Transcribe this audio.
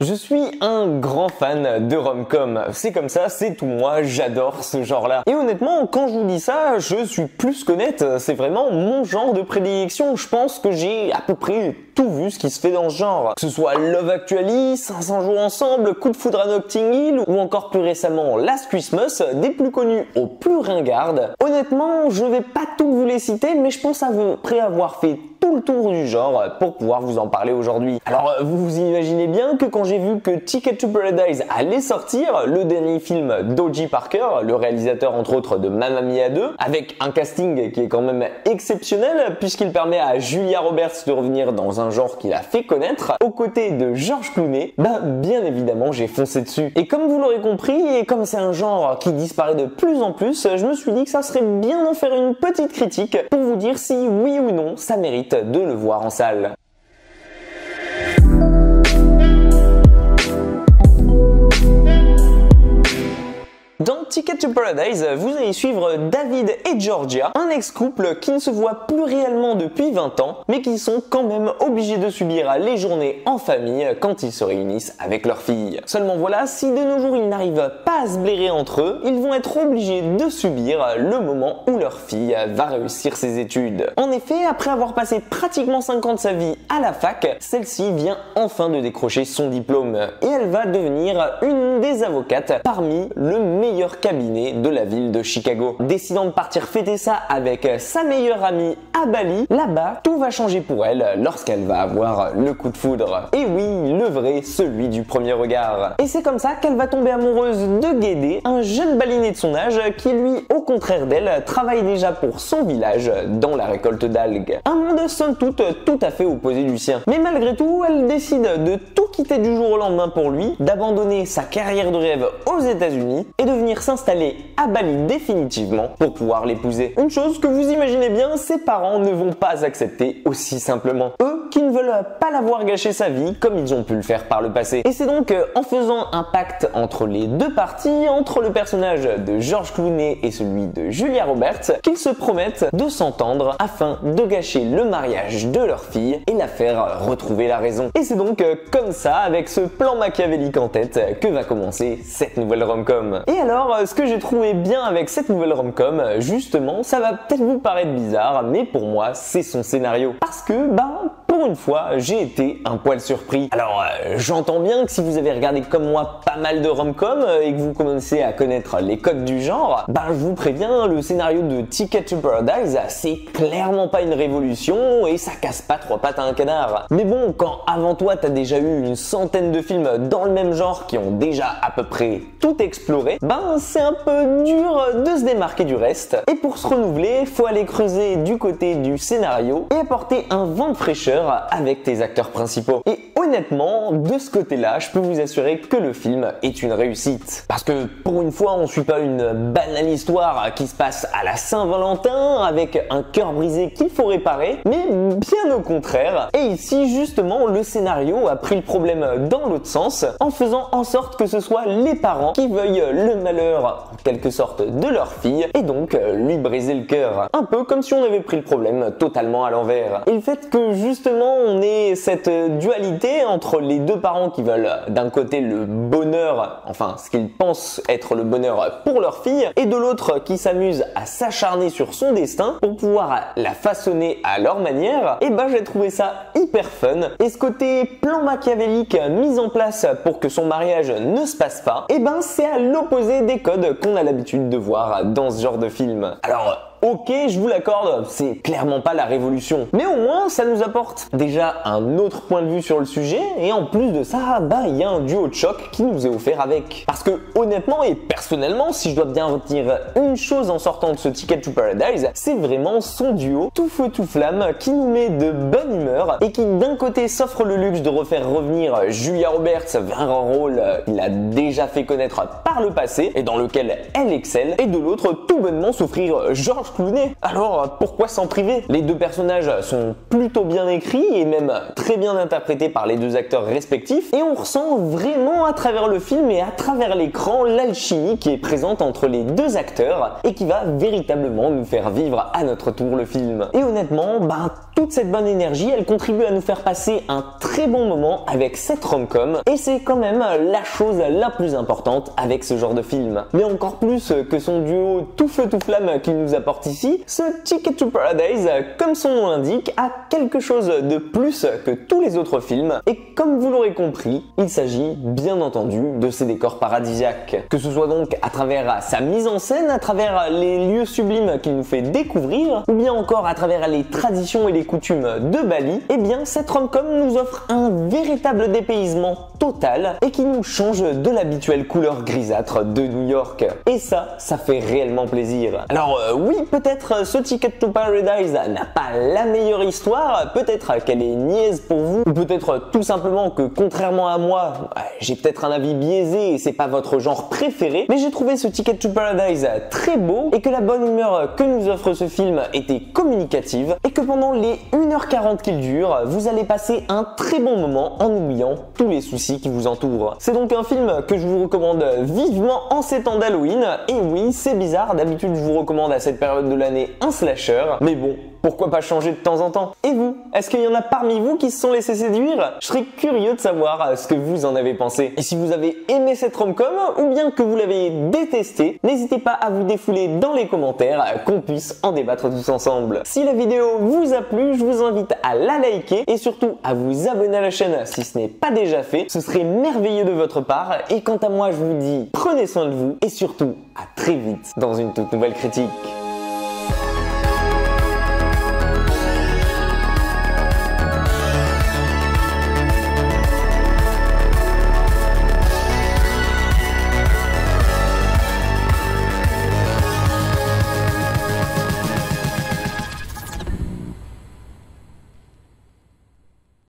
Je suis un grand fan de rom-com, c'est comme ça, c'est tout moi, j'adore ce genre-là. Et honnêtement, quand je vous dis ça, je suis plus qu'honnête, c'est vraiment mon genre de prédilection. Je pense que j'ai à peu près tout vu ce qui se fait dans ce genre. Que ce soit Love Actually, 500 jours ensemble, Coup de foudre à Notting Hill, ou encore plus récemment Last Christmas, des plus connus aux plus ringardes. Honnêtement, je vais pas tout vous les citer, mais je pense à peu près avoir fait tout le tour du genre pour pouvoir vous en parler aujourd'hui. Alors vous vous imaginez bien que quand j'ai vu que Ticket to Paradise allait sortir, le dernier film d'O.J. Parker, le réalisateur entre autres de Mamma Mia 2, avec un casting qui est quand même exceptionnel puisqu'il permet à Julia Roberts de revenir dans un genre qu'il a fait connaître, aux côtés de George Clooney, bien évidemment j'ai foncé dessus. Et comme vous l'aurez compris, et comme c'est un genre qui disparaît de plus en plus, je me suis dit que ça serait bien d'en faire une petite critique pour vous dire si oui ou non ça mérite de le voir en salle. Dans Ticket to Paradise, vous allez suivre David et Georgia, un ex-couple qui ne se voit plus réellement depuis 20 ans, mais qui sont quand même obligés de subir les journées en famille quand ils se réunissent avec leur fille. Seulement voilà, si de nos jours ils n'arrivent pas à se blairer entre eux, ils vont être obligés de subir le moment où leur fille va réussir ses études. En effet, après avoir passé pratiquement 5 ans de sa vie à la fac, celle-ci vient enfin de décrocher son diplôme et elle va devenir une des avocates parmi le meilleur cabinet de la ville de Chicago. Décidant de partir fêter ça avec sa meilleure amie à Bali, là-bas, tout va changer pour elle lorsqu'elle va avoir le coup de foudre. Et oui, le vrai, celui du premier regard. Et c'est comme ça qu'elle va tomber amoureuse de Guédé, un jeune balinais de son âge qui lui, au contraire d'elle, travaille déjà pour son village dans la récolte d'algues. Un monde somme toute tout à fait opposé du sien. Mais malgré tout, elle décide de tout quitter du jour au lendemain pour lui, d'abandonner sa carrière de rêve aux États-Unis et de venir s'installer à Bali définitivement pour pouvoir l'épouser. Une chose que vous imaginez bien, ses parents ne vont pas accepter aussi simplement. Eux qui ne veulent pas la voir gâcher sa vie comme ils ont pu le faire par le passé. Et c'est donc en faisant un pacte entre les deux parties, entre le personnage de George Clooney et celui de Julia Roberts, qu'ils se promettent de s'entendre afin de gâcher le mariage de leur fille et la faire retrouver la raison. Et c'est donc comme ça, avec ce plan machiavélique en tête, que va commencer cette nouvelle rom-com. Et alors, ce que j'ai trouvé bien avec cette nouvelle rom-com, justement, ça va peut-être vous paraître bizarre, mais pour moi, c'est son scénario. Parce que, pour une fois, j'ai été un poil surpris. Alors, j'entends bien que si vous avez regardé comme moi pas mal de rom-com et que vous commencez à connaître les codes du genre, je vous préviens, le scénario de Ticket to Paradise, c'est clairement pas une révolution et ça casse pas trois pattes à un canard. Mais bon, quand avant toi, t'as déjà eu une centaine de films dans le même genre qui ont déjà à peu près tout exploré, c'est un peu dur de se démarquer du reste. Et pour se renouveler, faut aller creuser du côté du scénario et apporter un vent de fraîcheur avec tes acteurs principaux. Et honnêtement, de ce côté-là, je peux vous assurer que le film est une réussite. Parce que pour une fois, on suit pas une banale histoire qui se passe à la Saint-Valentin avec un cœur brisé qu'il faut réparer, mais bien au contraire. Et ici, justement, le scénario a pris le problème dans l'autre sens en faisant en sorte que ce soit les parents qui veuillent le malheur, en quelque sorte, de leur fille et donc lui briser le cœur. Un peu comme si on avait pris le problème totalement à l'envers. Et le fait que justement on ait cette dualité entre les deux parents qui veulent d'un côté le bonheur, enfin ce qu'ils pensent être le bonheur pour leur fille, et de l'autre qui s'amuse à s'acharner sur son destin pour pouvoir la façonner à leur manière, et j'ai trouvé ça hyper fun. Et ce côté plan machiavélique mis en place pour que son mariage ne se passe pas, c'est à l'opposé des codes qu'on a l'habitude de voir dans ce genre de film. Alors, ok, je vous l'accorde, c'est clairement pas la révolution. Mais au moins, ça nous apporte déjà un autre point de vue sur le sujet. Et en plus de ça, il y a un duo de choc qui nous est offert avec. Parce que honnêtement et personnellement, si je dois bien retenir une chose en sortant de ce Ticket to Paradise, c'est vraiment son duo tout feu tout flamme qui nous met de bonne humeur et qui d'un côté s'offre le luxe de refaire revenir Julia Roberts vers un rôle qu'il a déjà fait connaître par le passé et dans lequel elle excelle, et de l'autre tout bonnement s'offrir George Clooney. Alors pourquoi s'en priver? Les deux personnages sont plutôt bien écrits et même très bien interprétés par les deux acteurs respectifs, et on ressent vraiment à travers le film et à travers l'écran l'alchimie qui est présente entre les deux acteurs et qui va véritablement nous faire vivre à notre tour le film. Et honnêtement, toute cette bonne énergie, elle contribue à nous faire passer un très bon moment avec cette rom-com, et c'est quand même la chose la plus importante avec ce genre de film. Mais encore plus que son duo tout feu tout flamme qu'il nous apporte ici, ce Ticket to Paradise, comme son nom l'indique, a quelque chose de plus que tous les autres films, et comme vous l'aurez compris, il s'agit bien entendu de ses décors paradisiaques. Que ce soit donc à travers sa mise en scène, à travers les lieux sublimes qu'il nous fait découvrir, ou bien encore à travers les traditions et les coutumes de Bali, eh bien cette rom-com nous offre un véritable dépaysement total et qui nous change de l'habituelle couleur grisâtre de New York. Et ça fait réellement plaisir. Alors oui, peut-être ce Ticket to Paradise n'a pas la meilleure histoire, peut-être qu'elle est niaise pour vous, ou peut-être tout simplement que contrairement à moi, j'ai peut-être un avis biaisé et c'est pas votre genre préféré, mais j'ai trouvé ce Ticket to Paradise très beau et que la bonne humeur que nous offre ce film était communicative et que pendant les 1h40 qu'il dure, vous allez passer un très bon moment en oubliant tous les soucis qui vous entourent. C'est donc un film que je vous recommande vivement en ces temps d'Halloween, et oui, c'est bizarre, d'habitude je vous recommande à cette période de l'année un slasher, mais bon, pourquoi pas changer de temps en temps? Et vous? Est-ce qu'il y en a parmi vous qui se sont laissés séduire? Je serais curieux de savoir ce que vous en avez pensé. Et si vous avez aimé cette rom-com, ou bien que vous l'avez détestée, n'hésitez pas à vous défouler dans les commentaires, qu'on puisse en débattre tous ensemble. Si la vidéo vous a plu, je vous invite à la liker et surtout à vous abonner à la chaîne si ce n'est pas déjà fait. Ce serait merveilleux de votre part. Et quant à moi, je vous dis prenez soin de vous et surtout à très vite dans une toute nouvelle critique.